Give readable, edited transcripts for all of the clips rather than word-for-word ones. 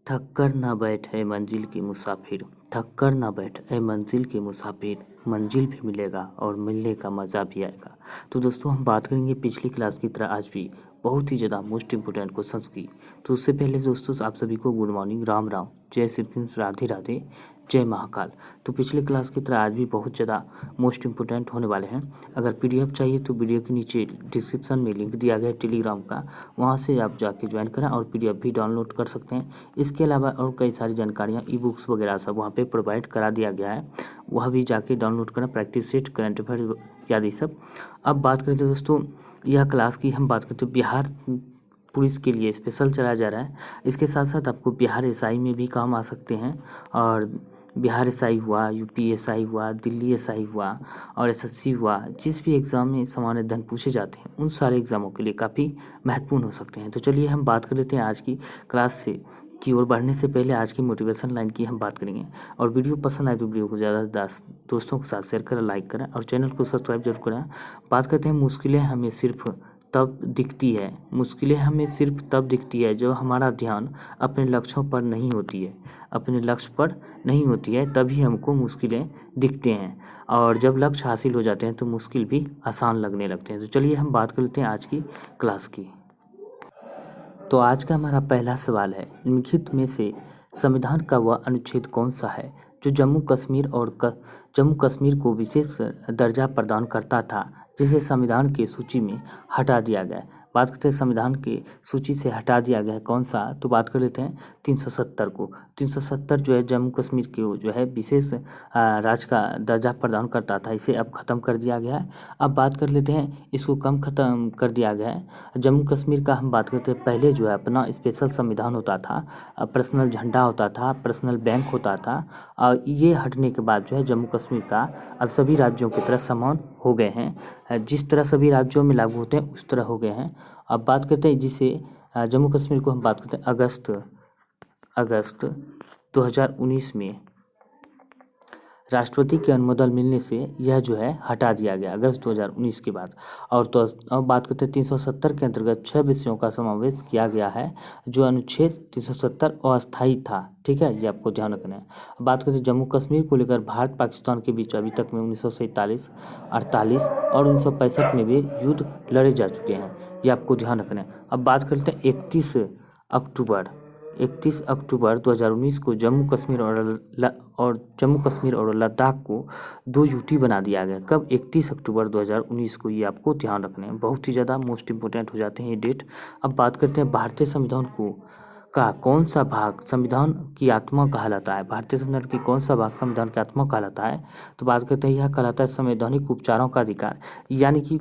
थक कर ना बैठ ऐ मंजिल के मुसाफिर, थक कर ना बैठ ऐ मंजिल के मुसाफिर, मंजिल भी मिलेगा और मिलने का मज़ा भी आएगा। तो दोस्तों हम बात करेंगे पिछली क्लास की तरह आज भी बहुत ही ज़्यादा मोस्ट इंपॉर्टेंट क्वेश्चंस की। तो उससे पहले दोस्तों आप सभी को गुड मॉर्निंग, राम राम, जय श्री कृष्ण, राधे राधे, जय महाकाल। तो पिछले क्लास की तरह आज भी बहुत ज़्यादा मोस्ट इंपॉर्टेंट होने वाले हैं। अगर पीडीएफ चाहिए तो वीडियो के नीचे डिस्क्रिप्शन में लिंक दिया गया है टेलीग्राम का, वहाँ से आप जाके ज्वाइन करें और पीडीएफ भी डाउनलोड कर सकते हैं। इसके अलावा और कई सारी जानकारियाँ ई बुक्स वगैरह सब वहाँ पे प्रोवाइड करा दिया गया है, वह भी जाके डाउनलोड करें। प्रैक्टिस सेट, करंट अफेयर इत्यादि सब। अब बात करते हैं दोस्तों यह क्लास की, हम बात करते हैं बिहार पुलिस के लिए स्पेशल चलाया जा रहा है। इसके साथ साथ आपको बिहार एसआई में भी काम आ सकते हैं, और बिहार एसआई हुआ, यूपी एसआई हुआ, दिल्ली एसआई हुआ और एसएससी हुआ, जिस भी एग्ज़ाम में सामान्य अध्ययन पूछे जाते हैं उन सारे एग्ज़ामों के लिए काफ़ी महत्वपूर्ण हो सकते हैं। तो चलिए हम बात कर लेते हैं आज की क्लास से की ओर बढ़ने से पहले आज की मोटिवेशन लाइन की हम बात करेंगे। और वीडियो पसंद आए तो वीडियो को ज़्यादा दोस्तों के साथ शेयर करें, लाइक करें और चैनल को सब्सक्राइब जरूर करें। बात करते हैं मुश्किलें हमें सिर्फ तब दिखती है, मुश्किलें हमें सिर्फ तब दिखती है जब हमारा ध्यान अपने लक्ष्यों पर नहीं होती है, अपने लक्ष्य पर नहीं होती है तभी हमको मुश्किलें दिखते हैं, और जब लक्ष्य हासिल हो जाते हैं तो मुश्किल भी आसान लगने लगते हैं। तो चलिए हम बात कर लेते हैं आज की क्लास की। तो आज का हमारा पहला सवाल है, निम्नलिखित में से संविधान का वह अनुच्छेद कौन सा है जो जम्मू कश्मीर को विशेष दर्जा प्रदान करता था, जिसे संविधान की सूची में हटा दिया गया है। बात करते हैं संविधान की सूची से हटा दिया गया है कौन सा, तो बात कर लेते हैं 370 को। 370 जो है जम्मू कश्मीर को जो है विशेष राज्य का दर्जा प्रदान करता था, इसे अब ख़त्म कर दिया गया है। अब बात कर लेते हैं इसको कम ख़त्म कर दिया गया है। जम्मू कश्मीर का हम बात करते हैं, पहले जो है अपना स्पेशल संविधान होता था, पर्सनल झंडा होता था, पर्सनल बैंक होता था, और ये हटने के बाद जो है जम्मू कश्मीर का अब सभी राज्यों की तरह समान हो गए हैं, जिस तरह सभी राज्यों में लागू होते हैं उस तरह हो गए हैं। अब बात करते हैं जिसे जम्मू कश्मीर को हम बात करते हैं अगस्त 2019 में राष्ट्रपति के अनुमोदन मिलने से यह जो है हटा दिया गया अगस्त 2019 के बाद। और तो अब बात करते हैं 370 के अंतर्गत 6 विषयों का समावेश किया गया है, जो अनुच्छेद 370 अस्थायी था। ठीक है, ये आपको ध्यान रखना है। बात करते हैं जम्मू कश्मीर को लेकर भारत पाकिस्तान के बीच अभी तक में 1947, 48 और 1965 में भी युद्ध लड़े जा चुके हैं, ये आपको ध्यान रखना है। अब बात करते हैं 31 अक्टूबर 2019 को जम्मू कश्मीर और लद्दाख को 2 यूटी बना दिया गया। कब? 31 अक्टूबर 2019 को, ये आपको ध्यान रखना है, बहुत ही ज़्यादा मोस्ट इंपॉर्टेंट हो जाते हैं ये डेट। अब बात करते हैं भारतीय संविधान का कौन सा भाग संविधान की आत्मा कहलाता है। भारतीय संविधान की कौन सा भाग संविधान की आत्मा कहलाता है, तो बात करते हैं यह कहलाता है संवैधानिक उपचारों का अधिकार, यानी कि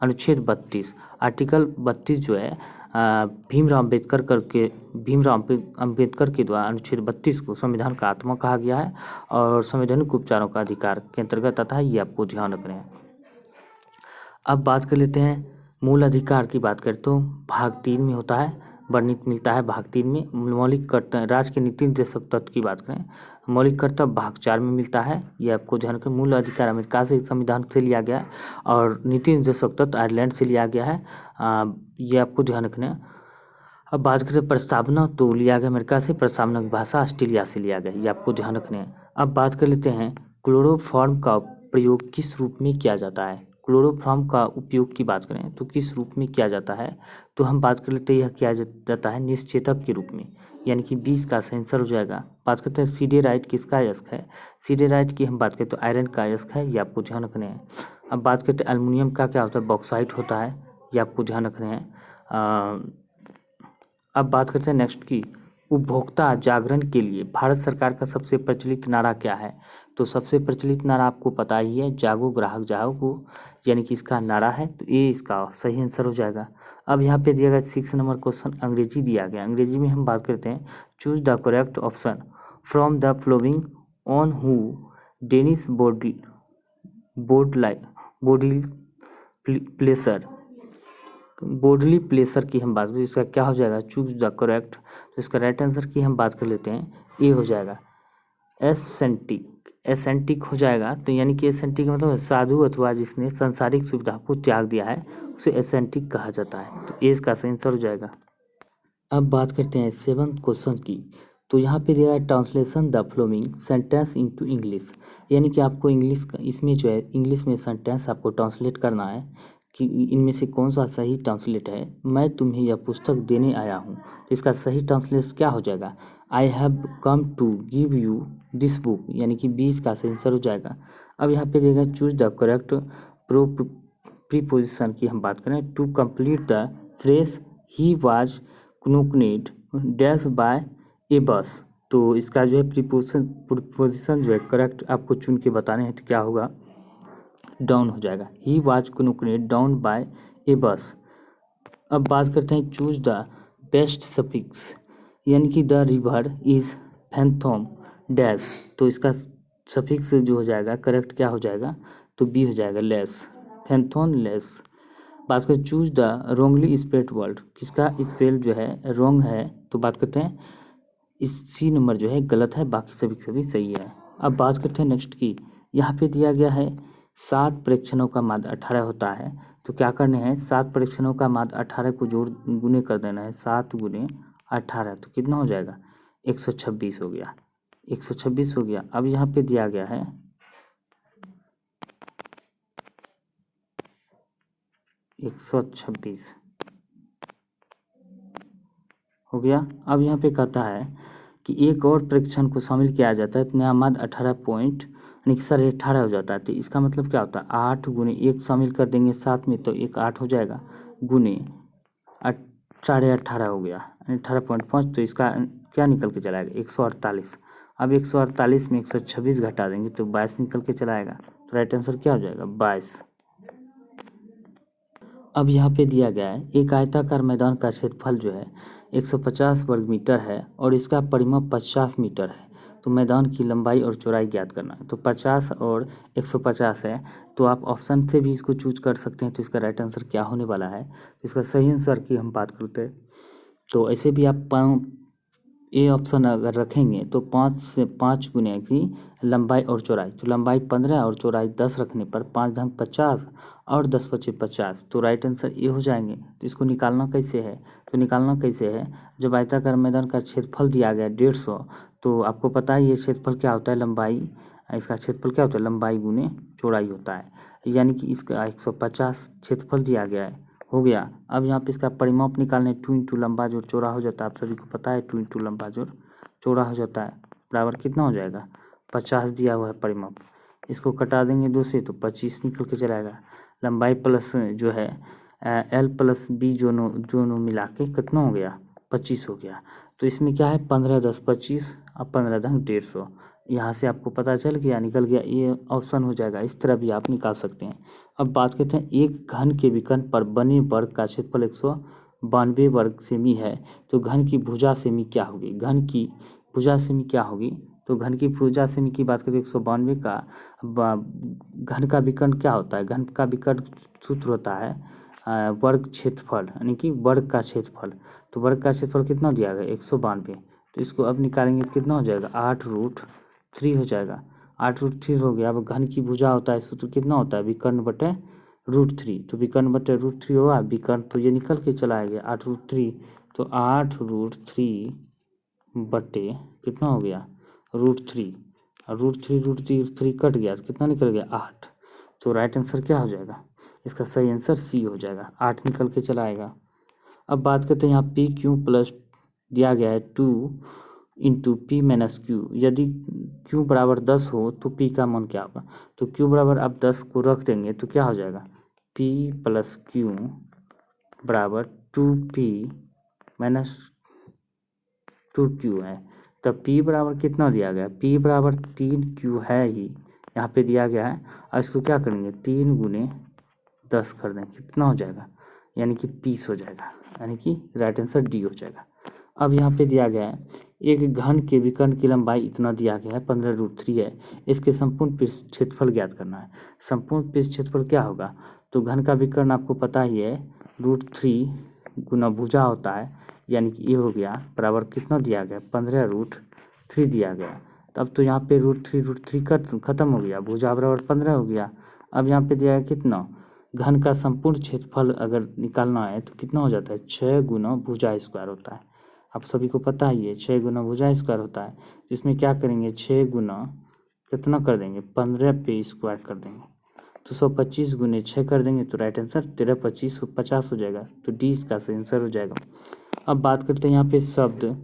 अनुच्छेद 32 आर्टिकल 32 जो है भीमराव अम्बेडकर के द्वारा अनुच्छेद 32 को संविधान का आत्मा कहा गया है और संवैधानिक उपचारों का अधिकार के अंतर्गत आता है, ये आपको ध्यान रखना है। अब बात कर लेते हैं मूल अधिकार की। बात करें तो भाग 3 में होता है, वर्णित मिलता है भाग 3 में। मौलिक कर्तव्य, राज्य के नीति निर्देशक तत्व की बात करें, मौलिक कर्तव्य भाग 4 में मिलता है, ये आपको ध्यान रखें। मूल अधिकार अमेरिका से संविधान से लिया गया है और नीति निर्देशक तत्व आयरलैंड से लिया गया है, ये आपको ध्यान रखना है। अब बात करें प्रस्तावना, तो लिया गया अमेरिका से, प्रस्तावना की भाषा ऑस्ट्रेलिया से लिया गया, ये आपको ध्यान रखना है। अब बात कर लेते हैं क्लोरोफॉर्म का प्रयोग किस रूप में किया जाता है। क्लोरोफॉर्म का उपयोग की बात करें तो किस रूप में किया जाता है, तो हम बात कर लेते हैं यह किया जाता है निश्चेतक के रूप में, यानी कि 20 का सेंसर हो जाएगा। बात करते हैं सीडेराइट किसका अयस्क है, सीडेराइट की हम बात करें तो आयरन का अयस्क है, ये आपको ध्यान रखना है। अब बात करते हैं एल्युमिनियम का क्या होता है, बॉक्साइट होता है, ये आपको ध्यान रखना है। अब बात करते हैं नेक्स्ट की, उपभोक्ता जागरण के लिए भारत सरकार का सबसे प्रचलित नारा क्या है, तो सबसे प्रचलित नारा आपको पता ही है, जागो ग्राहक जागो, यानी कि इसका नारा है, तो ये इसका सही आंसर हो जाएगा। अब यहाँ पे दिया गया 6 नंबर क्वेश्चन अंग्रेजी दिया गया। अंग्रेजी में हम बात करते हैं, choose the correct option from the following on who denies bodily pleasure की हम बात करें, इसका क्या हो जाएगा, चूज द करेक्ट। तो इसका राइट आंसर की हम बात कर लेते हैं, ए हो जाएगा एसेंटिक हो जाएगा। तो यानी कि एसेंटिक का मतलब साधु अथवा जिसने सांसारिक सुविधा को त्याग दिया है उसे एसेंटिक कहा जाता है, तो ए इसका सही आंसर हो जाएगा। अब बात करते हैं सेवन्थ क्वेश्चन की। तो यहाँ पे दिया है translation the flowing sentence into English, यानी कि आपको इंग्लिश का इसमें जो है इंग्लिश में सेंटेंस आपको ट्रांसलेट करना है कि इनमें से कौन सा सही ट्रांसलेट है। मैं तुम्हें यह पुस्तक देने आया हूँ, तो इसका सही ट्रांसलेट क्या हो जाएगा? I have come to give you this book, यानी कि 20 का आंसर हो जाएगा। अब यहाँ पे देगा चूज द करेक्ट प्रीपोजिशन की हम बात करें to complete the phrase he was knocked dash by a bus. तो इसका जो है प्रीपोजिशन जो है करेक्ट आपको चुन के बताने हैं, तो क्या होगा? डाउन हो जाएगा। ही वाज क्नोकनेड डाउन बाय ए बस। अब बात करते हैं चूज द बेस्ट सफिक्स, यानी कि द रिवर इज फैंथम डैश। तो इसका सफिक्स जो हो जाएगा करेक्ट क्या हो जाएगा? तो बी हो जाएगा लेस, फैंथोन लेस। बात करें choose the Rongli spelled word, किसका स्पेल जो है रॉन्ग है, तो बात करते हैं इस सी नंबर जो है गलत है, बाकी सभी सही है। अब बात करते हैं नेक्स्ट की। यहाँ पे दिया गया है 7 परीक्षणों का माध्य 18 होता है, तो क्या करने हैं? 7 परीक्षणों का माध्य 18 को जोड़ गुने कर देना है, 7 गुने 18 तो कितना हो जाएगा? 126 हो गया, 126 हो गया। अब यहाँ पे दिया गया है 126 हो गया। अब यहाँ पे कहता है कि एक और परीक्षण को शामिल किया जाता है तो नया माध्य 18 पॉइंट यानी कि 18.5 हो जाता है। तो इसका मतलब क्या होता है? 8 गुने 1 शामिल कर देंगे साथ में, तो 1 8 हो जाएगा, गुने 18.5 हो गया, 18.5। तो इसका क्या निकल के चला आएगा? 148। अब 148 में 126 घटा देंगे तो 22 निकल के चला आएगा। तो राइट आंसर क्या हो जाएगा? 22। अब यहाँ पे दिया गया है एक आयताकार मैदान का क्षेत्रफल जो है 150 वर्ग मीटर है और इसका परिमाप 50 मीटर है। तो मैदान की लंबाई और चौड़ाई ज्ञात करना है। तो 50 और 150 है, तो आप ऑप्शन से भी इसको चूज कर सकते हैं। तो इसका राइट आंसर क्या होने वाला है? तो इसका सही आंसर की हम बात करते हैं तो ऐसे भी आप ए ऑप्शन अगर रखेंगे तो 5 से 5 गुने की लंबाई और चौड़ाई, तो लंबाई 15 और चौड़ाई 10 रखने पर 5 ढंग 50 और 10 पचे 50, तो राइट आंसर ये हो जाएंगे। तो इसको निकालना कैसे है? तो निकालना कैसे है, जब आयताकार मैदान का क्षेत्रफल दिया गया 150, तो आपको पता है ये क्षेत्रफल क्या होता है? लंबाई, इसका क्षेत्रफल क्या होता है? लंबाई गुने चौड़ाई होता है, यानी कि इसका 150 क्षेत्रफल दिया गया है, हो गया। अब यहाँ पे इसका परिमाप निकालने 2 इंटू लंबा जोड़ चौड़ा हो जाता है, आप सभी को पता है 2 इंटू लंबा जोड़ चौड़ा हो जाता है, बराबर कितना हो जाएगा? 50 दिया हुआ है परिमाप, इसको कटा देंगे 2 से तो 25 निकल के चलाएगा। लंबाई प्लस जो है एल प्लस बी दोनों मिला के कितना हो गया? 25 हो गया। तो इसमें क्या है? 15 10 25 और 15 ढंग 150। यहाँ से आपको पता चल गया, निकल गया, ये ऑप्शन हो जाएगा। इस तरह भी आप निकाल सकते हैं। अब बात करते हैं एक घन के विकर्ण पर बने वर्ग का क्षेत्रफल 192 वर्ग सेमी है, तो घन की भुजा सेमी क्या होगी? घन की भुजा सेमी क्या होगी? तो घन की भुजा सेमी की बात करें 192 का घन का विकर्ण क्या होता है? घन का विकर्ण सूत्र होता है वर्ग क्षेत्रफल, यानी कि वर्ग का क्षेत्रफल। तो वर्ग का क्षेत्रफल कितना दिया गया? 192। तो इसको अब निकालेंगे तो कितना हो जाएगा? 8√3 हो जाएगा, 8√3 हो गया। अब घन की भुजा होता है सूत्र कितना होता है? विकर्ण बटे √3, तो विकर्ण बटे √3 होगा, विकर्ण तो ये निकल के चला गया 8√3, तो 8√3 बटे कितना हो गया? √3, और √3 कट गया तो कितना निकल गया? 8। तो राइट आंसर क्या हो जाएगा? इसका सही आंसर सी हो जाएगा, 8 निकल के चला आएगा। अब बात करते हैं यहाँ पी क्यू प्लस दिया गया है 2 इंटू पी माइनस क्यू। यदि क्यू बराबर 10 हो तो पी का मान क्या होगा? तो क्यू बराबर आप 10 को रख देंगे तो क्या हो जाएगा? पी प्लस क्यू बराबर 2p माइनस 2q है। तब p बराबर कितना दिया गया? p बराबर 3q है ही यहाँ पे दिया गया है। और इसको क्या करेंगे? 3 गुने 10 कर दें, कितना हो जाएगा? यानी कि 30 हो जाएगा, यानी कि राइट आंसर डी हो जाएगा। अब यहाँ पे दिया गया है एक घन के विकर्ण की लंबाई इतना दिया गया है 15√3 है, इसके संपूर्ण पृष्ठ क्षेत्रफल ज्ञात करना है। संपूर्ण पृष्ठ क्षेत्रफल क्या होगा? तो घन का विकर्ण आपको पता ही है √3 गुना भुजा होता है, यानी कि ये हो गया बराबर कितना दिया गया? 15√3 दिया गया। तब तो यहाँ पे √3 खत्म हो गया, भुजा बराबर 15 हो गया। अब यहाँ पे दिया है कितना? घन का संपूर्ण क्षेत्रफल अगर निकालना है तो कितना हो जाता है? 6 गुना भुजा स्क्वायर होता है, आप सभी को पता ही है 6 गुना भुजा स्क्वायर होता है। इसमें क्या करेंगे, 6 गुना कितना कर देंगे, 15 पे स्क्वायर कर देंगे, तो 125 गुने 6 कर देंगे, तो राइट आंसर 13 25 50 हो जाएगा। तो डी इसका सही आंसर हो जाएगा। अब बात करते हैं यहाँ पे शब्द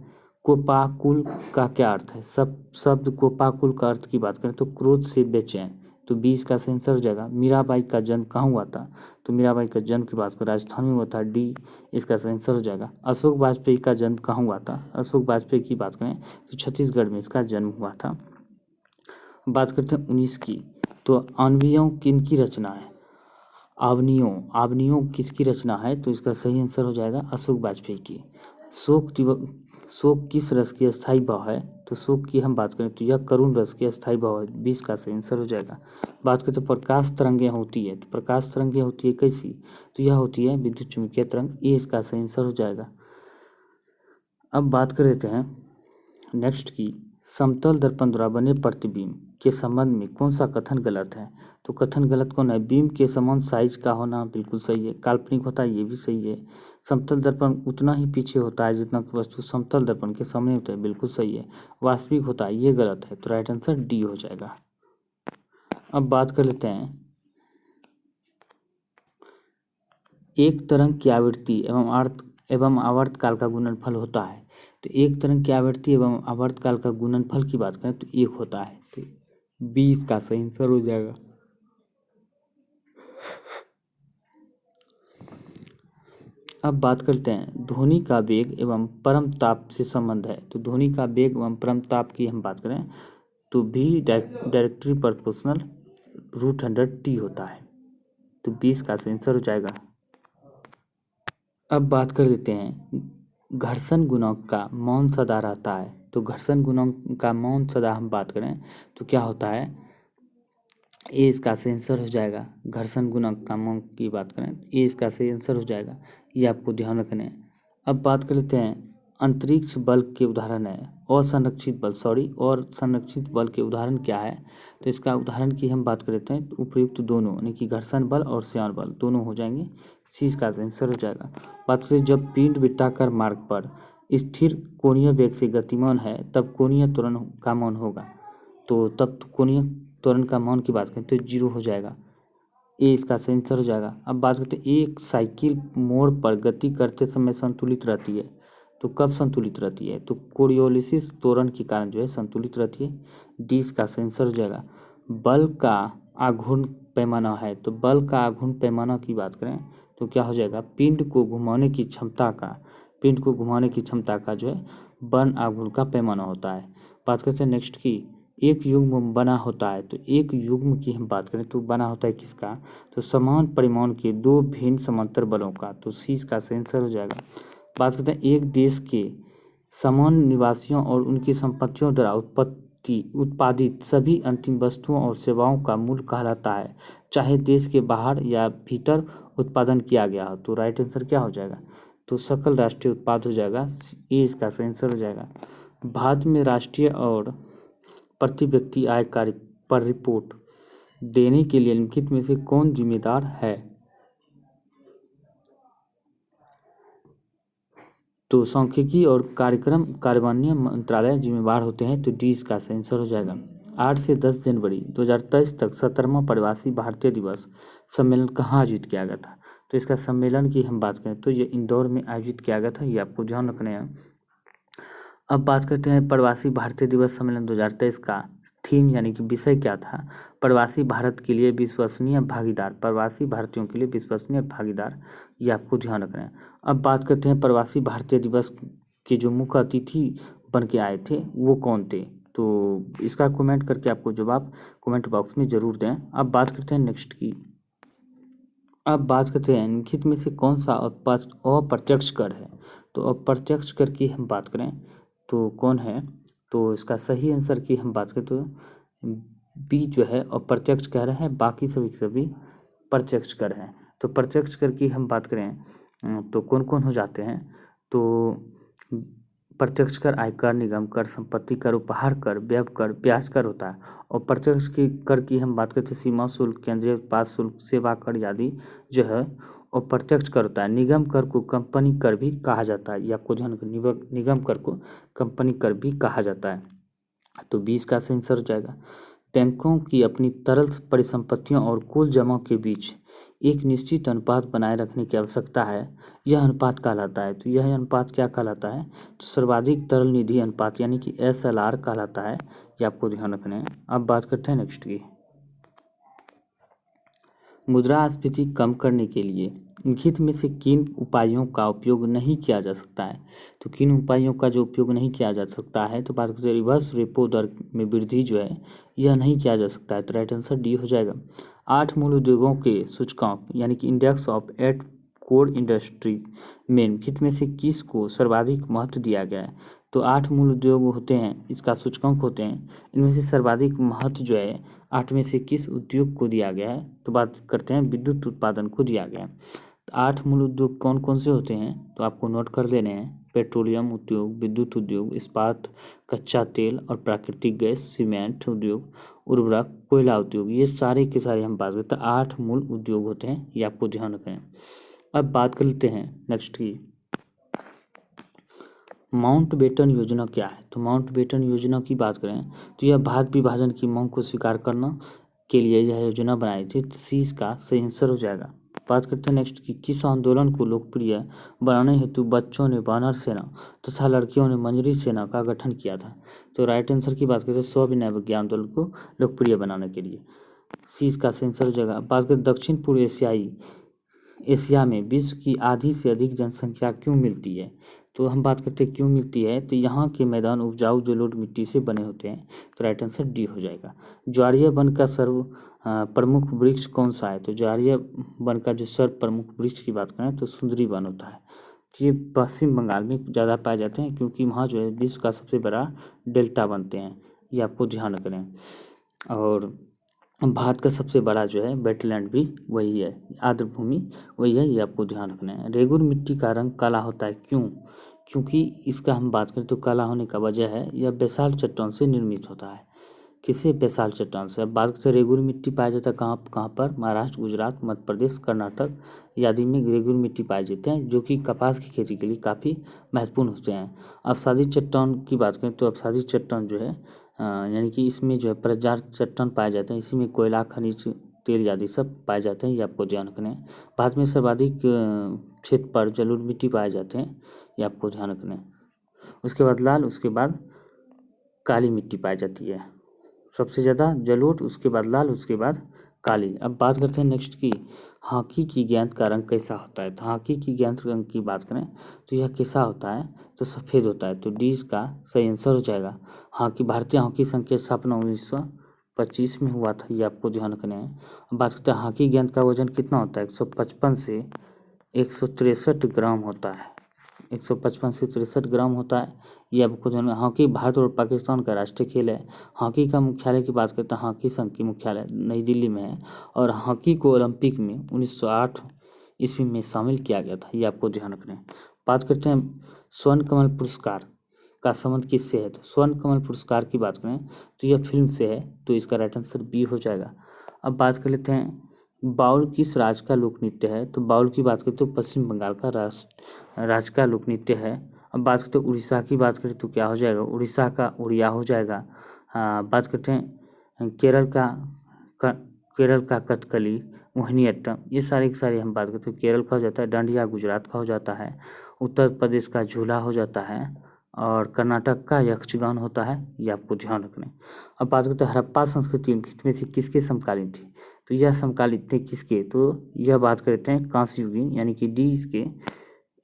कोपाकुल का क्या अर्थ है। शब्द कोपाकुल का अर्थ की बात करें तो क्रोध से बेचैन, तो 20 का आंसर हो जाएगा। मीराबाई का जन्म कहाँ हुआ था, तो मीराबाई का जन्म की बात करें राजस्थान में हुआ था, डी इसका आंसर हो जाएगा। अशोक वाजपेयी का जन्म कहाँ हुआ था, अशोक वाजपेयी की बात करें तो छत्तीसगढ़ में इसका जन्म हुआ था। बात करते हैं 19 की, तो आणवियों किनकी रचना है, आवनियों किसकी रचना है, तो इसका सही आंसर हो जाएगा अशोक वाजपेयी की। शोक किस रस की अस्थायी भाव है, तो शोक की हम बात करें तो यह करुण रस की अस्थायी भाव है, 20 का सही आंसर हो जाएगा। बात करें तो प्रकाश तरंगें होती है, तो प्रकाश तरंगें होती है कैसी, तो यह होती है विद्युत चुम्बकीय तरंग, ये इसका सही आंसर हो जाएगा। अब बात कर लेते हैं नेक्स्ट की, समतल दर्पण द्वारा बने प्रतिबिंब के संबंध में कौन सा कथन गलत है, तो कथन गलत कौन है, बीम के समान साइज का होना बिल्कुल सही है, काल्पनिक होता है ये भी सही है, समतल दर्पण उतना ही पीछे होता है जितना कि वस्तु समतल दर्पण के सामने होता है, बिल्कुल सही है, वास्तविक होता है ये गलत है, तो राइट आंसर डी हो जाएगा। अब बात कर लेते हैं एक तरंग की आवृत्ति एवं आवर्तकाल का गुणनफल होता है, तो एक तरंग की आवृत्ति एवं आवर्तकाल का गुणनफल की बात करें तो 1 होता है, तो 20 का सही आंसर हो जाएगा। अब बात करते हैं ध्वनि का वेग एवं परम ताप से संबंध है, तो ध्वनि का वेग एवं परम ताप की हम बात करें तो भी डायरेक्टली प्रोपोर्शनल √100t होता है, तो 20 का सही आंसर हो जाएगा। अब बात कर लेते हैं घर्षण गुणक का मौन सदा रहता है, तो घर्षण गुणक का मौन सदा हम बात करें तो क्या होता है, ए इसका सही आंसर हो जाएगा। घर्षण गुणक का मौन की बात करें ए इसका सही आंसर हो जाएगा, ये आपको ध्यान रखना है। अब बात कर लेते हैं अंतरिक्ष बल के उदाहरण है असंरक्षित बल, और संरक्षित बल के उदाहरण क्या है, तो इसका उदाहरण की हम बात कर लेते हैं तो उपयुक्त दोनों यानी कि घर्षण बल और श्यान बल दोनों हो जाएंगे, सी इसका आंसर हो जाएगा। बात करें जब पिंड वृत्ताकार मार्ग पर स्थिर कोणीय वेग से गतिमान है तब कोणीय त्वरण का मान होगा, तो तब कोणीय त्वरण का मान की बात करें तो 0 हो जाएगा, ए इसका सही आंसर हो जाएगा। अब बात करते हैं एक साइकिल मोड़ पर गति करते समय संतुलित रहती है, तो कब संतुलित रहती है, तो कोरियोलिसिस त्वरण के कारण जो है संतुलित रहती है, डी इसका सही आंसर हो जाएगा। बल का आघूर्ण पैमाना है, तो बल का आघूर्ण पैमाना की बात करें तो क्या हो जाएगा, पिंड को घुमाने की क्षमता का जो है बल आघूर्ण का पैमाना होता है। बात करते हैं नेक्स्ट की, एक युग्म बना होता है, तो एक युग्म की हम बात करें तो बना होता है किसका, तो समान परिमाण के दो भिन्न समांतर बलों का, तो सी इसका सही आंसर हो जाएगा। बात करते हैं एक देश के समान निवासियों और उनकी संपत्तियों द्वारा उत्पादित सभी अंतिम वस्तुओं और सेवाओं का मूल्य कहलाता है, चाहे देश के बाहर या भीतर उत्पादन किया गया हो, तो राइट आंसर क्या हो जाएगा, तो सकल राष्ट्रीय उत्पाद हो जाएगा, ये इसका सही आंसर हो जाएगा। भारत में राष्ट्रीय और प्रति व्यक्ति आय पर रिपोर्ट देने के लिए निम्नलिखित में से कौन जिम्मेदार है, तो सांख्यिकी और कार्यक्रम कार्यान्वयन मंत्रालय जिम्मेदार होते हैं, तो डी इसका सही आंसर हो जाएगा। 8 से 10 जनवरी 2023 तक 17वां प्रवासी भारतीय दिवस सम्मेलन कहाँ आयोजित किया गया था, तो इसका सम्मेलन की हम बात करें तो ये इंदौर में आयोजित किया गया था, ये आपको ध्यान रखना है। अब बात करते हैं प्रवासी भारतीय दिवस सम्मेलन 2023 का थीम यानी कि विषय क्या था, प्रवासी भारत के लिए विश्वसनीय भागीदार, प्रवासी भारतीयों के लिए विश्वसनीय भागीदार, ये आपको ध्यान रखना है। अब बात करते हैं प्रवासी भारतीय दिवस के जो मुख्य अतिथि बन के आए थे वो कौन थे, तो इसका कमेंट करके आपको जवाब कमेंट बॉक्स में ज़रूर दें। अब बात करते हैं नेक्स्ट की, अब बात करते हैं निम्नलिखित में से कौन सा अप्रत्यक्ष कर है, तो अप्रत्यक्ष कर की हम बात करें तो कौन है, तो इसका सही आंसर की हम बात करें तो बी जो है अप्रत्यक्ष कर है, बाकी सभी के सभी प्रत्यक्ष कर हैं। तो प्रत्यक्ष कर की हम बात करें तो कौन कौन हो जाते हैं, तो प्रत्यक्ष कर आयकर, निगम कर, संपत्ति कर, उपहार कर, व्यय कर, ब्याज कर होता है। और प्रत्यक्ष की कर की हम बात करते हैं सीमा शुल्क, केंद्रीय उत्पाद शुल्क, सेवा कर आदि जो है और प्रत्यक्ष कर होता है। निगम कर को कंपनी कर भी कहा जाता है। ये आपको ध्यान रखना, निगम कर को कंपनी कर भी कहा जाता है। तो 20 का सही आंसर हो जाएगा। बैंकों की अपनी तरल परिसंपत्तियों और कुल जमा के बीच एक निश्चित अनुपात बनाए रखने की आवश्यकता है, यह अनुपात कहलाता है। तो यह अनुपात क्या कहलाता है? तो सर्वाधिक तरल निधि अनुपात यानी कि SLR कहलाता है। ये आपको ध्यान रखना है। अब बात करते हैं नेक्स्ट की। मुद्रास्फीति कम करने के लिए निम्नलिखित में से किन उपायों का उपयोग नहीं किया जा सकता है? तो किन उपायों का जो उपयोग नहीं किया जा सकता है, तो बात करते हैं रिवर्स रेपो दर में वृद्धि जो है यह नहीं किया जा सकता है। तो राइट आंसर डी हो जाएगा। 8 मूल उद्योगों के सूचकांक यानी कि इंडेक्स ऑफ 8 कोर इंडस्ट्रीज में निम्नलिखित में से किस को सर्वाधिक महत्व दिया गया है? तो 8 मूल उद्योग होते हैं, इसका सूचकांक होते हैं, इनमें से सर्वाधिक महत्व जो है 8 में से किस उद्योग को दिया गया है? तो बात करते हैं विद्युत उत्पादन को दिया गया है। तो 8 मूल उद्योग कौन कौन से होते हैं? तो आपको नोट कर लेने हैं। पेट्रोलियम उद्योग, विद्युत उद्योग, इस्पात, कच्चा तेल और प्राकृतिक गैस, सीमेंट उद्योग, उर्वरक, कोयला उद्योग, ये सारे के सारे हम बात करते हैं 8 मूल उद्योग होते हैं। ये आपको ध्यान रखें। अब बात कर लेते हैं नेक्स्ट की। माउंटबेटन योजना क्या है? तो माउंटबेटन योजना की बात करें तो यह भारत विभाजन की मांग को स्वीकार करना के लिए यह योजना बनाई थी। तो सी इसका सही आंसर हो जाएगा। बात करते हैं नेक्स्ट की। किस आंदोलन को लोकप्रिय बनाने हेतु बच्चों ने वानर सेना तथा लड़कियों ने मंजरी सेना का गठन किया था? तो राइट आंसर की बात करते हैं सविनय विज्ञान आंदोलन को लोकप्रिय बनाने के लिए। सी इसका सही आंसर हो जाएगा। बात करें दक्षिण पूर्व एशिया में विश्व की आधी से अधिक जनसंख्या क्यों मिलती है? तो हम बात करते हैं क्यों मिलती है, तो यहाँ के मैदान उपजाऊ जलोढ़ मिट्टी से बने होते हैं। तो राइट आंसर डी हो जाएगा। ज्वारीय वन का सर्व प्रमुख वृक्ष कौन सा है? तो ज्वारीय वन का जो सर्व प्रमुख वृक्ष की बात करें तो सुंदरी वन होता है। तो ये पश्चिम बंगाल में ज़्यादा पाए जाते हैं क्योंकि वहाँ जो है विश्व का सबसे बड़ा डेल्टा बनते हैं। ये आपको ध्यान रखना है। और भारत का सबसे बड़ा जो है वेटलैंड भी वही है, आर्द्रभूमि वही है। ये आपको ध्यान रखना है। रेगुर मिट्टी का रंग काला होता है क्यों? क्योंकि इसका हम बात करें तो काला होने का वजह है यह बेसाल्ट चट्टान से निर्मित होता है। किससे? बेसाल्ट चट्टान से। अब बात करते हैं रेगुर मिट्टी पाया जाता है कहाँ कहाँ पर? महाराष्ट्र, गुजरात, मध्य प्रदेश, कर्नाटक आदि में रेगुर मिट्टी पाए जाते हैं जो कि कपास की खेती के लिए काफ़ी महत्वपूर्ण होते हैं। अवसादी चट्टान की बात करें तो अवसादी चट्टान जो है यानी कि इसमें जो है प्रजार चट्टान पाए जाते हैं, इसी में कोयला, खनिज तेल आदि सब पाए जाते हैं। ये आपको ध्यान रखना है। भारत में सर्वाधिक क्षेत्र पर जलोढ़ मिट्टी पाए जाते हैं। ये आपको ध्यान रखना है। उसके बाद लाल, उसके बाद काली मिट्टी पाई जाती है। सबसे ज़्यादा जलोढ़, उसके बाद लाल, उसके बाद काली। अब बात करते हैं नेक्स्ट की। हॉकी की गेंद का रंग कैसा होता है? तो हॉकी की गेंद रंग की बात करें तो यह कैसा होता है? तो सफ़ेद होता है। तो डी इसका सही आंसर हो जाएगा। हॉकी, भारतीय हॉकी संघ की स्थापना 1925 में हुआ था। ये आपको ध्यान रखना है। अब बात करते हैं हॉकी गेंद का वजन कितना होता है? 155 से 163 ग्राम होता है। 155 से 63 ग्राम होता है। ये आपको ध्यान। हॉकी भारत और पाकिस्तान का राष्ट्रीय खेल है। हॉकी का मुख्यालय की बात करते हैं, हॉकी संघ की मुख्यालय नई दिल्ली में है और हॉकी को ओलंपिक में 1908 ईस्वी में शामिल किया गया था। ये आपको ध्यान रखना है। बात करते हैं स्वर्ण कमल पुरस्कार का संबंध किससे है? तो स्वर्ण कमल पुरस्कार की बात करें तो यह फिल्म से है। तो इसका राइट आंसर बी हो जाएगा। अब बात कर लेते हैं बाउल किस राज्य का लोक नृत्य है? तो बाउल की बात करें तो पश्चिम बंगाल का राज्य का लोक नृत्य है। अब बात करते हैं उड़ीसा की बात करें तो क्या हो जाएगा? उड़ीसा का उड़िया हो जाएगा। बात करते हैं केरल का कथकली, मोहिनीअट्टम, ये सारे के सारे हम बात करते हैं। केरल का हो जाता है डांडिया, गुजरात का हो जाता है, उत्तर प्रदेश का झूला हो जाता है और कर्नाटक का यक्षगान होता है। ये आपको ध्यान रखना है। अब बात करते हैं हड़प्पा संस्कृति में से किसके समकालीन थी? तो यह समकालीन थे किसके? तो यह बात करते हैं कांस्ययुगीन यानी कि डी इसके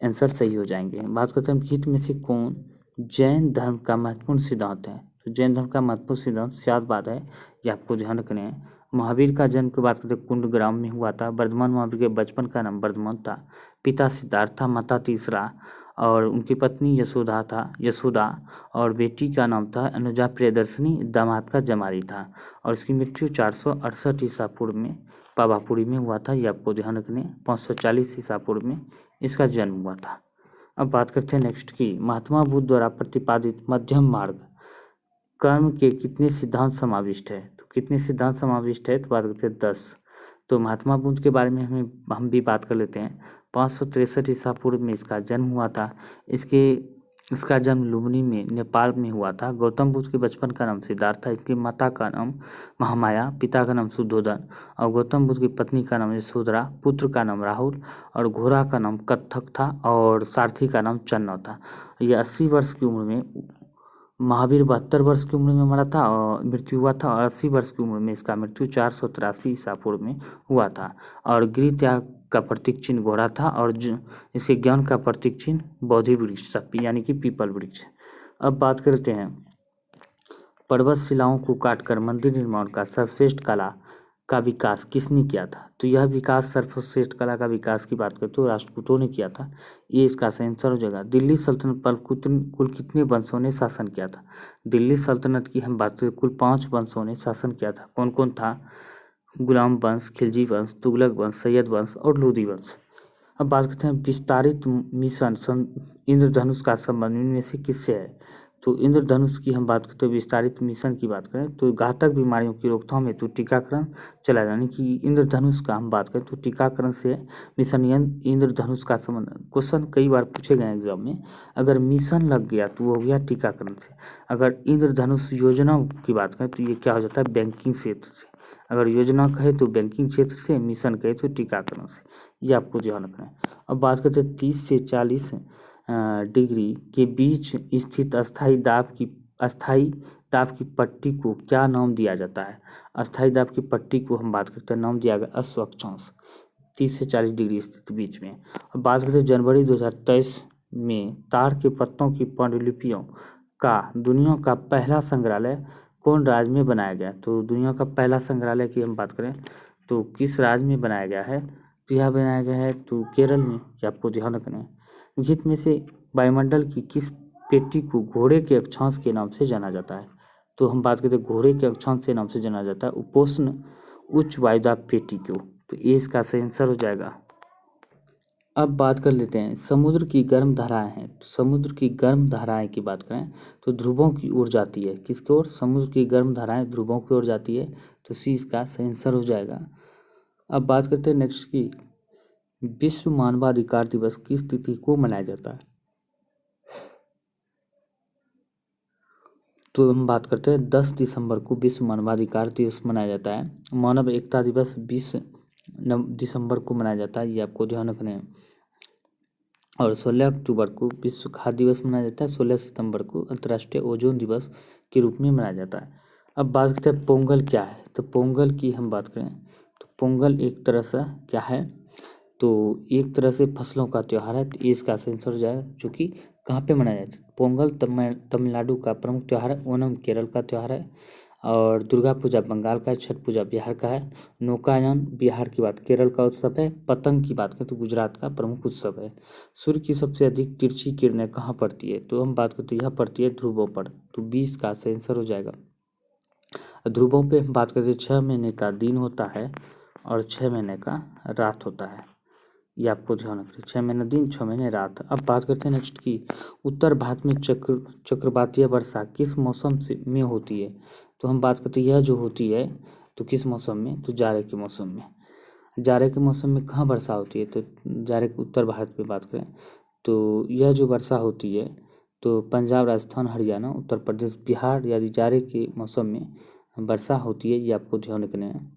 आंसर सही हो जाएंगे। बात करते हैं निम्नलिखित में से कौन जैन धर्म का महत्वपूर्ण सिद्धांत है? तो जैन धर्म का महत्वपूर्ण सिद्धांत शादवाद है। ये आपको ध्यान रखना है। महावीर का जन्म की बात करते हैं कुंडग्राम में हुआ था। वर्धमान महावीर के बचपन का नाम वर्धमान था। पिता सिद्धार्थ था, माता तीसरा और उनकी पत्नी यशोदा और बेटी का नाम था अनुजा प्रियदर्शनी, दामाद का जमारी था और इसकी मृत्यु 468 ईसा पूर्व में पावापुरी में हुआ था। ये आपको ध्यान रखने। 540 ईसा पूर्व में इसका जन्म हुआ था। अब बात करते हैं नेक्स्ट की। महात्मा बुद्ध द्वारा प्रतिपादित मध्यम मार्ग कर्म के कितने सिद्धांत समाविष्ट है? तो कितने सिद्धांत समाविष्ट है? तो बात करते हैं 10। तो महात्मा बुद्ध के बारे में हम भी बात कर लेते हैं। 563 ईसा पूर्व में इसका जन्म हुआ था। इसका जन्म लुम्बिनी में नेपाल में हुआ था। गौतम बुद्ध के बचपन का नाम सिद्धार्थ था। इसकी माता का नाम महामाया, पिता का नाम शुद्धोधन और गौतम बुद्ध की पत्नी का नाम यशोधरा, पुत्र का नाम राहुल और घोड़ा का नाम कत्थक था और सारथी का नाम चन्नव था। यह 80 वर्ष की उम्र में, महावीर 72 वर्ष की उम्र में मरा था और मृत्यु हुआ था और 80 वर्ष की उम्र में इसका मृत्यु 483 ईसा पूर्व में हुआ था। और गृह त्याग का प्रतीक चिन्ह घोड़ा था और इसके ज्ञान का प्रतीक चिन्ह बोधि वृक्ष था, यानी कि पीपल वृक्ष। अब बात करते हैं पर्वत शिलाओं को काटकर मंदिर निर्माण का सर्वश्रेष्ठ कला का विकास किसने किया था। तो यह विकास सर्वश्रेष्ठ कला का विकास की बात करते हो राष्ट्रकूटों ने किया था। ये इसका सही आंसर हो जाएगा। दिल्ली सल्तनत पर कुल कितने वंशों ने शासन किया था। दिल्ली सल्तनत की हम बात करें कुल 5 वंशों ने शासन किया था। कौन कौन था? गुलाम वंश, खिलजी वंश, तुगलक वंश, सैयद वंश और लोदी वंश। अब बात करते हैं विस्तारित मिशन इंद्रधनुष का संबंध इनमें से किससे है। तो इंद्रधनुष की हम बात करते हैं विस्तारित मिशन की बात करें तो घातक बीमारियों की रोकथाम हेतु टीकाकरण चला, यानी कि इंद्रधनुष का हम बात करें तो टीकाकरण से मिशन इंद्रधनुष का संबंध। क्वेश्चन कई बार पूछे गए एग्जाम में। अगर मिशन लग गया तो वो हो गया टीकाकरण से। अगर इंद्रधनुष योजना की बात करें तो ये क्या हो जाता है? बैंकिंग क्षेत्र से। अगर योजना कहे तो बैंकिंग क्षेत्र से, मिशन कहे तो टीकाकरण से। ये आपको ध्यान रखना है। अब बात करते हैं 30 से 40 डिग्री के बीच स्थित अस्थाई दाब की पट्टी को क्या नाम दिया जाता है। अस्थाई दाब की पट्टी को हम बात करते हैं, नाम दिया गया अस्वक्षांश। 30 से 40 डिग्री स्थित बीच में। अब बात करते हैं जनवरी 2023 में ताड़ के पत्तों की पांडुलिपियों का दुनिया का पहला संग्रहालय कौन राज्य में बनाया गया। तो दुनिया का पहला संग्रहालय की हम बात करें तो किस राज्य में बनाया गया है। तो यह बनाया गया है तो केरल में। ये आपको ध्यान रखना है। निम्नलिखित में से वायुमंडल की किस पेटी को घोड़े के अक्षांश के नाम से जाना जाता है। तो हम बात करते हैं घोड़े के अक्षांश के नाम से जाना जाता है उपोष्ण उच्च वायुदाब पेटी को। तो ये इसका सही आंसर हो जाएगा। अब बात कर लेते हैं समुद्र की गर्म धाराएं हैं। तो समुद्र की गर्म धाराएं की बात करें तो ध्रुवों की ओर जाती है। किसकी ओर? समुद्र की गर्म धाराएं ध्रुवों की ओर जाती है। तो सी इसका सही आंसर हो जाएगा। अब बात करते हैं नेक्स्ट की विश्व मानवाधिकार दिवस किस तिथि को मनाया जाता है। तो हम बात करते हैं 10 दिसंबर को विश्व मानवाधिकार दिवस मनाया जाता है। मानव एकता दिवस 20 दिसंबर को मनाया जाता है। ये आपको ध्यान रखना है। और 16 अक्टूबर को विश्व खाद्य दिवस मनाया जाता है। 16 सितंबर को अंतर्राष्ट्रीय ओजोन दिवस के रूप में मनाया जाता है। अब बात करते हैं पोंगल क्या है। तो पोंगल की हम बात करें तो पोंगल एक तरह से क्या है, तो एक तरह से फसलों का त्यौहार है। तो इसका आंसर हो जाएगा जो कि कहाँ पे मनाया जाता है। पोंगल तमिलनाडु का प्रमुख त्यौहार है। ओणम केरल का त्यौहार है और दुर्गा पूजा बंगाल का है। छठ पूजा बिहार का है। नौकायन बिहार की बात, केरल का उत्सव है। पतंग की बात करें तो गुजरात का प्रमुख उत्सव है। सूर्य की सबसे अधिक तिरछी किरणें कहाँ पड़ती है। तो हम बात करते हैं यह पड़ती है ध्रुवों पर। तो 20 का सही आंसर हो जाएगा। ध्रुवों पे हम बात करते हैं 6 महीने का दिन होता है और 6 महीने का रात होता है। ये आपको ध्यान रखना। 6 महीने दिन, 6 महीने रात। अब बात करते हैं नेक्स्ट की उत्तर भारत में चक्रवातीय वर्षा किस मौसम से में होती है। तो हम बात करते हैं यह जो होती है तो किस मौसम में, तो जाड़े के मौसम में। जाड़े के मौसम में कहाँ वर्षा होती है। तो जाड़े के उत्तर भारत में बात करें तो यह जो वर्षा होती है तो पंजाब, राजस्थान, हरियाणा, उत्तर प्रदेश, बिहार यदि जाड़े के मौसम में वर्षा होती है। ये आपको ध्यान रखना है।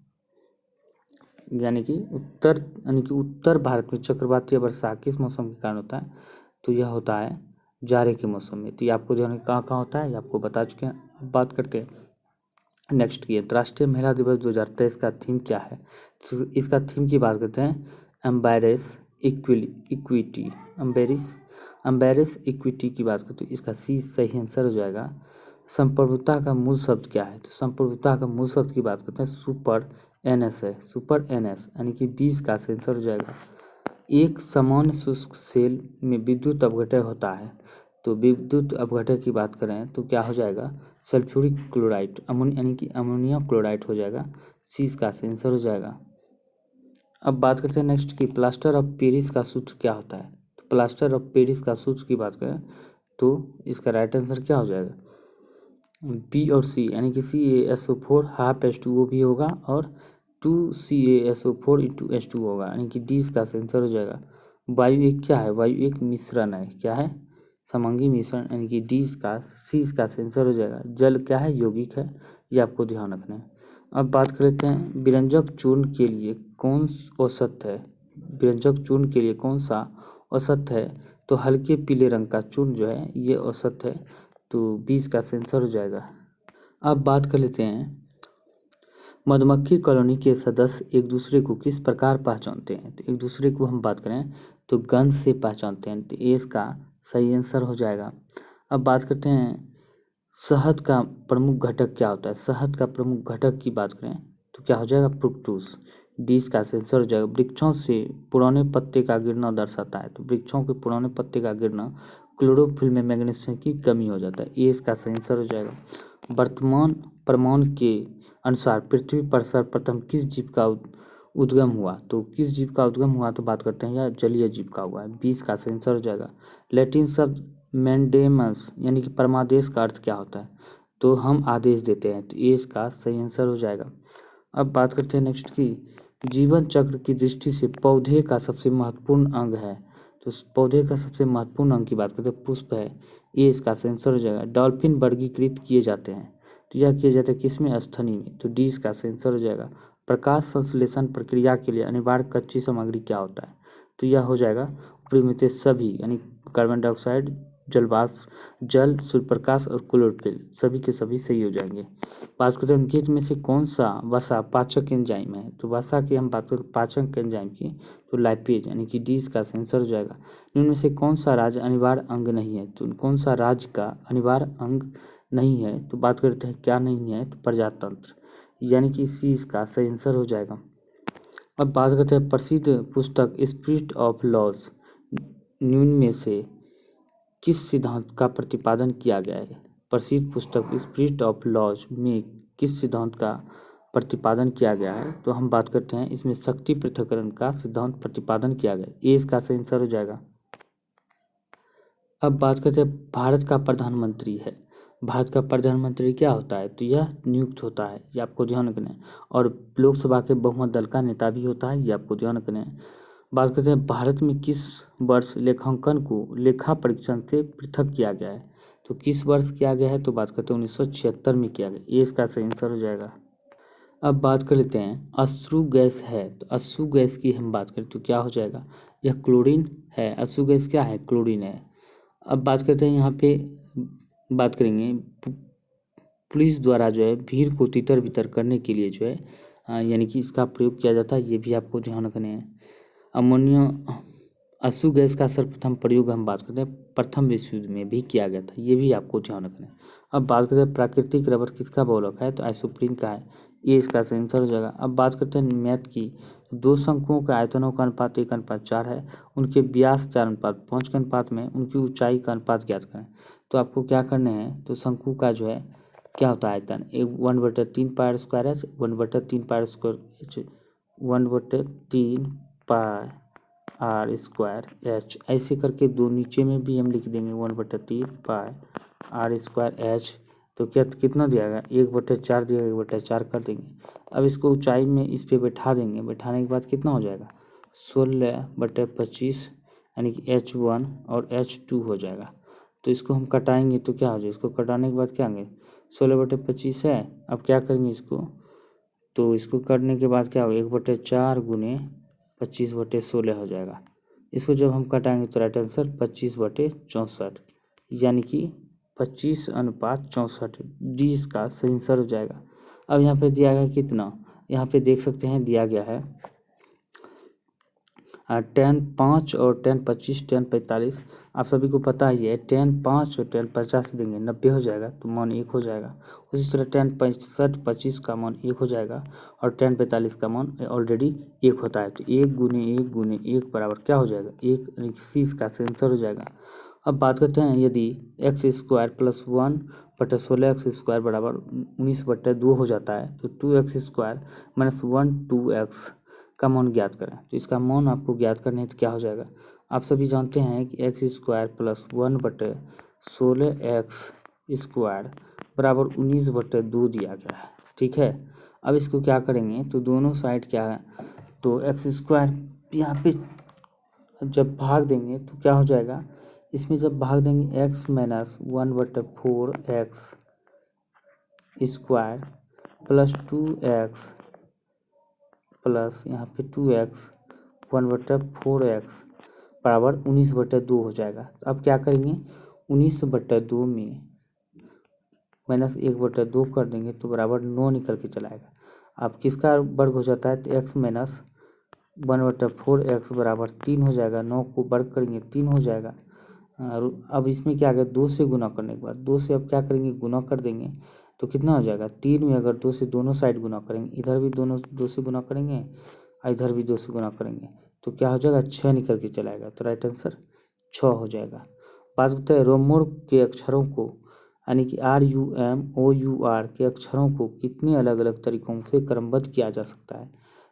यानी कि उत्तर भारत में चक्रवातीय वर्षा किस मौसम के कारण होता है। तो यह होता है जाड़े के मौसम में। तो ये आपको ध्यान कहाँ कहाँ होता है ये आपको बता चुके हैं। अब बात करते हैं नेक्स्ट की अंतर्राष्ट्रीय महिला दिवस 2023 का थीम क्या है। तो इसका थीम की बात करते हैं एम्बेरेस इक्विटी। एम्बेरेस इक्विटी की बात करते हैं इसका सी सही आंसर हो जाएगा। संप्रभुता का मूल शब्द क्या है। तो संप्रभुता का मूल शब्द की बात करते हैं सुपर एनएस है। सुपर एनएस यानी कि 20 का आंसर हो जाएगा। एक सामान्य शुष्क सेल में विद्युत अपघटय होता है। तो विद्युत अपघटय की बात करें तो क्या हो जाएगा सल्फ्यूरिक क्लोराइड यानी कि अमोनियम क्लोराइड हो जाएगा। सी इसका आंसर हो जाएगा। अब बात करते हैं नेक्स्ट की प्लास्टर ऑफ पेरिस का सूत्र क्या होता है। तो प्लास्टर ऑफ पेरिस का सूत्र की बात करें तो इसका राइट आंसर क्या हो जाएगा बी और सी, यानी कि CaSO4 हाफ H2O भी होगा और 2CaSO4 इंटू H2 होगा, यानी कि डी इसका आंसर हो जाएगा। वायु एक क्या है, वायु एक मिश्रण है, क्या है, समांगी मिश्रण, यानी कि डी इसका सी इसका आंसर हो जाएगा। जल क्या है, यौगिक है, ये आपको ध्यान रखना है। अब बात कर लेते हैं व्यंजक चूर्ण के लिए कौन औसत है, व्यंजक चूर्ण के लिए कौन सा औसत है, तो हल्के पीले रंग का चूर्ण जो है ये औसत है, तो 20 का आंसर हो जाएगा। अब बात कर लेते हैं मधुमक्खी कॉलोनी के सदस्य एक दूसरे को किस प्रकार पहचानते हैं, तो एक दूसरे को हम बात करें तो गंध से पहचानते हैं, तो ये इसका सही आंसर हो जाएगा। अब बात करते हैं शहद का प्रमुख घटक क्या होता है, शहद का प्रमुख घटक की बात करें तो क्या हो जाएगा, फ्रुक्टोज, डी इसका आंसर हो जाएगा। वृक्षों से पुराने पत्ते का गिरना दर्शाता है, तो वृक्षों के पुराने पत्ते का गिरना क्लोरोफिल में मैग्नीशियम की कमी हो जाता है, ये इसका सही आंसर हो जाएगा। वर्तमान प्रमाण के अनुसार पृथ्वी पर सर्वप्रथम किस जीव का उद्गम हुआ, तो किस जीव का उद्गम हुआ, तो बात करते हैं यार जलीय जीव का हुआ है, 20 का सही आंसर हो जाएगा। लैटिन शब्द मैंडेमस यानी कि परमादेश का अर्थ क्या होता है, तो हम आदेश देते हैं, तो ये इसका सही आंसर हो जाएगा। अब बात करते हैं नेक्स्ट की जीवन चक्र की दृष्टि से पौधे का सबसे महत्वपूर्ण अंग है, तो पौधे का सबसे महत्वपूर्ण अंग की बात करते हैं पुष्प है, ये इसका सही आंसर हो जाएगा। डॉल्फिन वर्गीकृत किए जाते हैं, तो यह किया जाता है किसमें, स्थनी में, तो डी इसका सही आंसर हो जाएगा। प्रकाश संश्लेषण प्रक्रिया के लिए अनिवार्य कच्ची सामग्री क्या होता है, तो यह हो जाएगा ऊपरी में से सभी, यानी कार्बन डाइऑक्साइड, जलवाष्प, जल, सूर्य प्रकाश और क्लोरोफिल, सभी के सभी सही हो जाएंगे। बात करते हैं निम्नलिखित में से कौन सा वसा पाचक एंजाइम है, तो वसा की हम बात करें पाचक एंजाइम की तो लाइपेज, यानी कि डी इसका आंसर हो जाएगा। निम्न में से कौन सा राज्य अनिवार्य अंग नहीं है, तो कौन सा राज्य का अनिवार्य अंग नहीं है, तो बात करते हैं क्या नहीं है, तो प्रजातंत्र, यानी कि सी इसका सही आंसर हो जाएगा। अब बात करते हैं प्रसिद्ध पुस्तक स्पिरिट ऑफ लॉज निम्न में से किस सिद्धांत का प्रतिपादन किया गया है, प्रसिद्ध पुस्तक स्पिरिट ऑफ लॉज में किस सिद्धांत का प्रतिपादन किया गया है, तो हम बात करते हैं इसमें शक्ति पृथक्करण का सिद्धांत प्रतिपादन किया गया है, ये इसका सही आंसर हो जाएगा। अब बात करते हैं भारत का प्रधानमंत्री है, भारत का प्रधानमंत्री क्या होता है, तो यह नियुक्त होता है, ये आपको ध्यान रखना है, और लोकसभा के बहुमत दल का नेता भी होता है, ये आपको ध्यान रखना है। बात करते हैं भारत में किस वर्ष लेखांकन को लेखा परीक्षण से पृथक किया गया है, तो किस वर्ष किया गया है, तो बात करते हैं 1976 में किया गया, ये इसका सही आंसर हो जाएगा। अब बात कर लेते हैं अश्रु गैस है, तो अश्रु गैस की हम बात करें तो क्या हो जाएगा, यह क्लोरीन है, अश्रु गैस क्या है, क्लोरीन है। अब बात करते हैं यहाँ पे बात करेंगे पुलिस द्वारा जो है भीड़ को तितर बितर करने के लिए जो है यानी कि इसका प्रयोग किया जाता है, ये भी आपको ध्यान रखने हैं। अमोनिया अश्रु गैस का सर्वप्रथम प्रयोग हम बात करते हैं प्रथम विश्व युद्ध में भी किया गया था, ये भी आपको ध्यान रखना है। अब बात करते हैं प्राकृतिक रबर किसका बहुलक है, तो आइसोप्रीन का है, ये इसका सही आंसर हो जाएगा। अब बात करते हैं मैथ की, दो शंकुओं के आयतनों का अनुपात 1:4 है, उनके व्यास 4:5 के अनुपात में उनकी ऊंचाई का अनुपात ज्ञात करें, तो आपको क्या करने हैं, तो शंकु का जो है क्या होता है आयतन, 1/3 pi square H, 1/3 pi square H, 1/3 pi R square H, ऐसे करके दो नीचे में भी हम लिख देंगे 1/3 पाई आर स्क्वायर एच, तो क्या कितना दिया गया 1/4 दिया, 1/4 कर देंगे। अब इसको ऊंचाई में इस पे बैठा देंगे, बैठाने के बाद कितना हो जाएगा 16/25, यानी कि H1 और H2 हो जाएगा। तो इसको हम कटाएंगे तो क्या हो जाएगा, इसको कटाने के बाद क्या होंगे 16/25 है। अब क्या करेंगे इसको, तो इसको करने के बाद क्या होगा 1/4 गुने 25/16 हो जाएगा। इसको जब हम कटाएंगे तो राइट आंसर 25/64, यानी कि 25:64, डी इसका सही आंसर हो जाएगा। अब यहाँ पे दिया गया कितना, यहाँ पे देख सकते हैं दिया गया है 10/5 और 10/25 10/45, आप सभी को पता ही है 10/5 और 10/50 देंगे 90 हो जाएगा, तो मान 1 हो जाएगा। उसी तरह 10/65 का मान 1 हो जाएगा और 10/45 का मान ऑलरेडी 1 होता है, तो 1 गुने 1 गुने 1 बराबर क्या हो जाएगा 1, सी इसका आंसर हो जाएगा। अब बात करते हैं यदि x² + 1/16x² बराबर 19/2 हो जाता है, तो 2x² - 1 2x का मान ज्ञात करें, तो इसका मान आपको ज्ञात करना है तो क्या हो जाएगा, आप सभी जानते हैं कि x² + 1/16x² बराबर 19/2 दिया गया है, ठीक है। अब इसको क्या करेंगे, तो दोनों साइड क्या है, तो एक्स स्क्वायर यहाँ पे जब भाग देंगे तो क्या हो जाएगा, इसमें जब भाग देंगे x minus 1/4 x square plus 2x plus यहाँ पे 2x 1/4x बराबर 19/2 हो जाएगा। अब क्या करेंगे, 19/2 में -1/2 कर देंगे तो बराबर 9 निकल के चला आएगा। अब किसका वर्ग हो जाता है, तो x माइनस 1/4x बराबर 3 हो जाएगा। 9 को वर्ग करेंगे 3 हो जाएगा। और अब इसमें क्या आ गया, 2 से गुना करने के बाद 2 से अब क्या करेंगे, गुना कर देंगे तो कितना हो जाएगा, 3 में अगर 2 से दोनों साइड गुना करेंगे, इधर भी दोनों 2 से गुना करेंगे और इधर भी 2 से गुना करेंगे तो क्या हो जाएगा, 6 निकल के चलाएगा। तो राइट आंसर 6 हो जाएगा। बात करते हैं रोमन के अक्षरों को, यानी कि RUMOUR के अक्षरों को कितने अलग अलग तरीकों से क्रमबद्ध किया जा सकता है।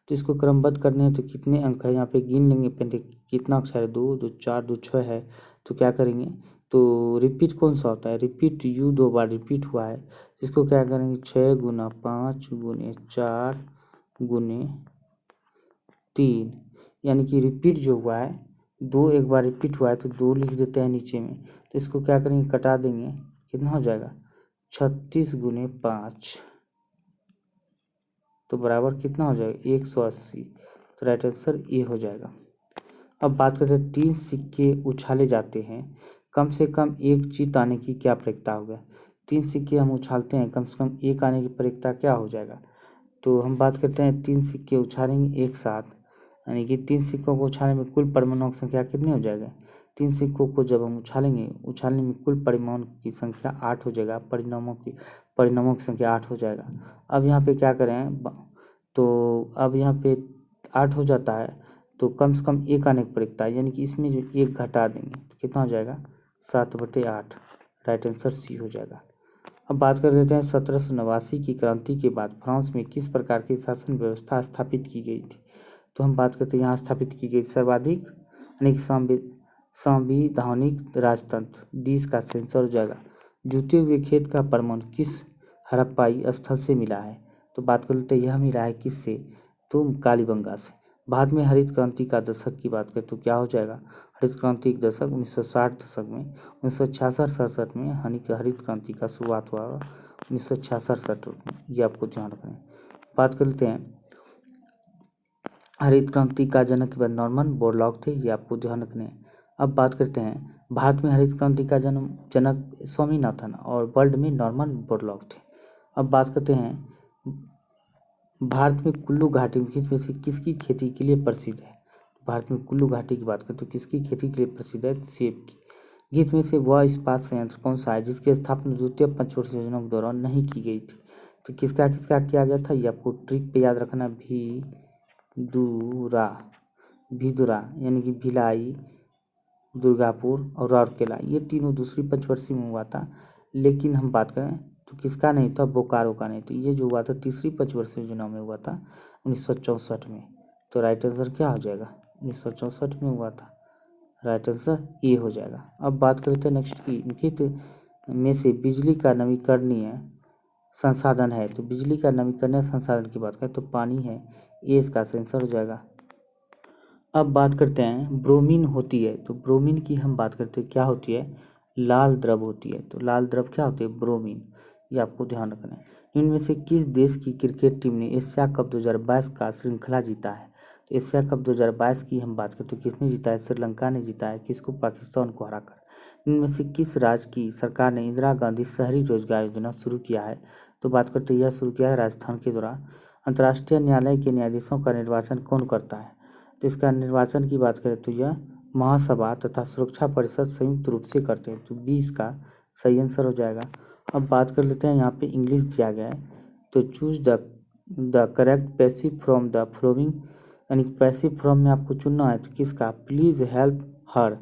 तो इसको क्रमबद्ध करने हैं तो कितने अंक है, यहाँ पे गिन लेंगे पहले कितना अक्षर है, 2 2 4 2 6 है। तो क्या करेंगे, तो रिपीट कौन सा होता है, रिपीट U 2 बार रिपीट हुआ है, इसको क्या करेंगे 6 गुना 5 गुने 4 गुने 3, यानी कि रिपीट जो हुआ है 2 एक बार रिपीट हुआ है तो 2 लिख देते हैं नीचे में। तो इसको क्या करेंगे, कटा देंगे, कितना हो जाएगा 36 गुने 5 तो बराबर कितना हो जाएगा 180। तो राइट आंसर ए हो जाएगा। अब बात करते हैं 3 सिक्के उछाले जाते हैं, कम से कम एक जीत आने की क्या प्रयोगता होगा। 3 सिक्के हम उछालते हैं, कम से कम एक आने की प्रयोगता क्या हो जाएगा। तो हम बात करते हैं 3 सिक्के उछालेंगे एक साथ, यानी कि 3 सिक्कों को उछालने में कुल परिमाणों की संख्या कितनी हो जाएगा। 3 सिक्कों को जब हम उछालेंगे, उछालने में कुल परिमाण की संख्या 8 हो जाएगा, परिणामों की संख्या 8 हो जाएगा। अब यहाँ पे क्या करें, तो अब यहाँ पे 8 हो जाता है तो कम से कम एक आने की प्रयोगता है, यानी कि इसमें जो एक घटा देंगे तो कितना हो जाएगा 7/8। राइट आंसर सी हो जाएगा। अब बात कर लेते हैं 1789 की क्रांति के बाद फ्रांस में किस प्रकार की शासन व्यवस्था स्थापित की गई थी। तो हम बात करते हैं यहाँ स्थापित की गई सर्वाधिक यानी कि संवैधानिक राजतंत्र। 20 का सेंसर हो जाएगा। जुटे हुए खेत का प्रमाण किस हड़प्पाई स्थल से मिला है। तो बात कर लेते हैं यह मिला है किससे, तो कालीबंगा से। बाद में हरित क्रांति का दशक की बात करें तो क्या हो जाएगा, हरित क्रांति का दशक 1960 दशक में 1966-67 में हरित क्रांति का शुरुआत हुआ 1966-67 में, ये आपको ध्यान रखना है। बात कर लेते हैं हरित क्रांति का जनक नॉर्मन बोरलॉग थे, ये आपको ध्यान रखने हैं। अब बात करते हैं भारत में हरित क्रांति का जनक स्वामीनाथन और वर्ल्ड में नॉर्मन बोरलॉग थे। अब बात करते हैं भारत में कुल्लू घाटी में से किसकी खेती के लिए प्रसिद्ध है। भारत में कुल्लू घाटी की बात करें तो किसकी खेती के लिए प्रसिद्ध है, सेब की। गीत में से वह इस्पात संयंत्र कौन सा है जिसकी स्थापना द्वितीय पंचवर्षीय योजना के दौरान नहीं की गई थी। तो किसका किसका किया गया था, ये आपको ट्रिक पे याद रखना, भिदुरा यानी कि भिलाई, दुर्गापुर और राउरकेला, ये तीनों दूसरी पंचवर्षीय में हुआ था। लेकिन हम बात करें तो किसका नहीं था, बोकारो का नहीं था। ये जो हुआ था तीसरी पंचवर्षीय योजना में हुआ था 1964 में। तो राइट आंसर क्या हो जाएगा, 1964 में हुआ था। राइट आंसर ए हो जाएगा। अब बात करते हैं नेक्स्ट की, निम्नलिखित में से बिजली का नवीकरणीय संसाधन है। तो बिजली का नवीकरणीय संसाधन की बात करें तो पानी है, ए इसका आंसर हो जाएगा। अब बात करते हैं ब्रोमीन होती है, तो ब्रोमीन की हम बात करते हैं क्या होती है, लाल द्रव होती है। तो लाल द्रव क्या होती है, ब्रोमीन, ये आपको ध्यान रखना है। इनमें से किस देश की क्रिकेट टीम ने एशिया कप 2022 का श्रृंखला जीता है। तो एशिया कप 2022 की हम बात करें तो किसने जीता है, श्रीलंका ने जीता है, किसको, पाकिस्तान को हराकर। इनमें से किस राज्य की सरकार ने इंदिरा गांधी शहरी रोजगार योजना शुरू किया है। तो बात करते हैं यह शुरू किया है राजस्थान के द्वारा। अंतर्राष्ट्रीय न्यायालय के न्यायाधीशों का निर्वाचन कौन करता है। तो इसका निर्वाचन की बात करें तो यह महासभा तथा सुरक्षा परिषद संयुक्त रूप से करते हैं। तो 20 का सही आंसर हो जाएगा। अब बात कर लेते हैं, यहाँ पे इंग्लिश दिया गया है तो choose the correct passive from the following, यानी पैसिव फ्रॉम में आपको चुनना है तो किसका, please help her.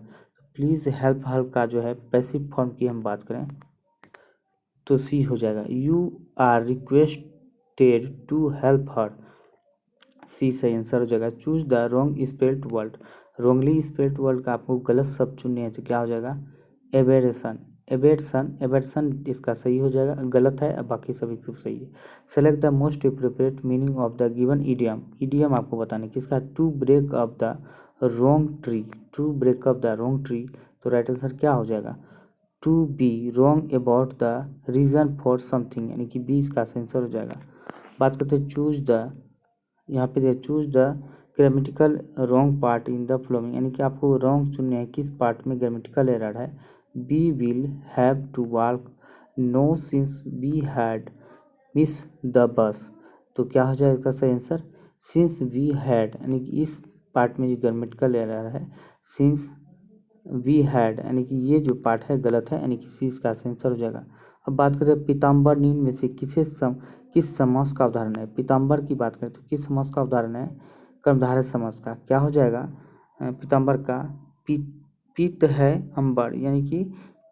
Please help her का जो है पैसिव फॉर्म की हम बात करें तो सी हो जाएगा। You are requested to help her, C सही आंसर हो जाएगा। Choose the wrong spelled word, wrongly spelled word का आपको गलत शब्द चुनने हैं तो क्या हो जाएगा, एबेरेशन, एबेटसन इसका सही हो जाएगा, गलत है, अब बाकी सभी तो सही है। Select the most appropriate meaning of the given idiom. Idiom आपको बताने किसका, to break up the wrong tree, to break up the wrong tree, तो राइट आंसर क्या हो जाएगा, to be wrong about the reason for something, यानी कि B इसका आंसर हो जाएगा। बात करते हैं चूज द, यहाँ पे choose the grammatical wrong part in the following, यानी कि आपको रॉन्ग चुनने हैं, किस पार्ट में ग्रामेटिकल एरर है। We will have to walk, no since we had miss the bus, तो क्या हो जाएगा इसका सही आंसर, सिंस वी हैड, यानी कि इस पार्ट में जो ग्रामेटिकल एरर है, सिंस वी हैड, यानी कि ये जो पार्ट है गलत है, यानी कि सी इसका आंसर हो जाएगा। अब बात करें पीताम्बर निम्न में से किस समास का उदाहरण है। पीताम्बर की बात करें तो किस समास का उदाहरण है, कर्मधारय समास का, क्या हो जाएगा पीताम्बर का, पीत है अंबर, यानी कि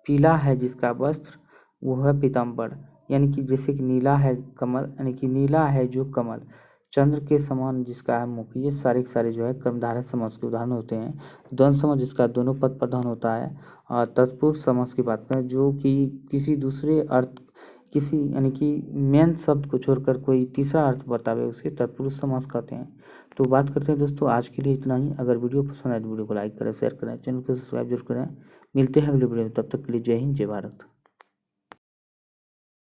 पीला है जिसका वस्त्र वो है पीताम्बर, यानी कि जैसे कि नीला है कमल, यानी कि नीला है जो कमल, चंद्र के समान जिसका है मुख, ये सारे के सारे जो है कर्मधारय समास के उदाहरण होते हैं। द्वंद्व समास जिसका दोनों पद प्रधान होता है, और तत्पुरुष समास की बात करें जो कि किसी दूसरे अर्थ, किसी यानी कि मेन शब्द को छोड़कर कोई तीसरा अर्थ बतावे उसे तत्पुरुष समास कहते हैं। तो बात करते हैं दोस्तों आज के लिए इतना ही। अगर वीडियो पसंद आए तो वीडियो को लाइक करें, शेयर करें, चैनल को सब्सक्राइब जरूर करें। मिलते हैं अगले वीडियो में, तब तक के लिए जय हिंद जय भारत।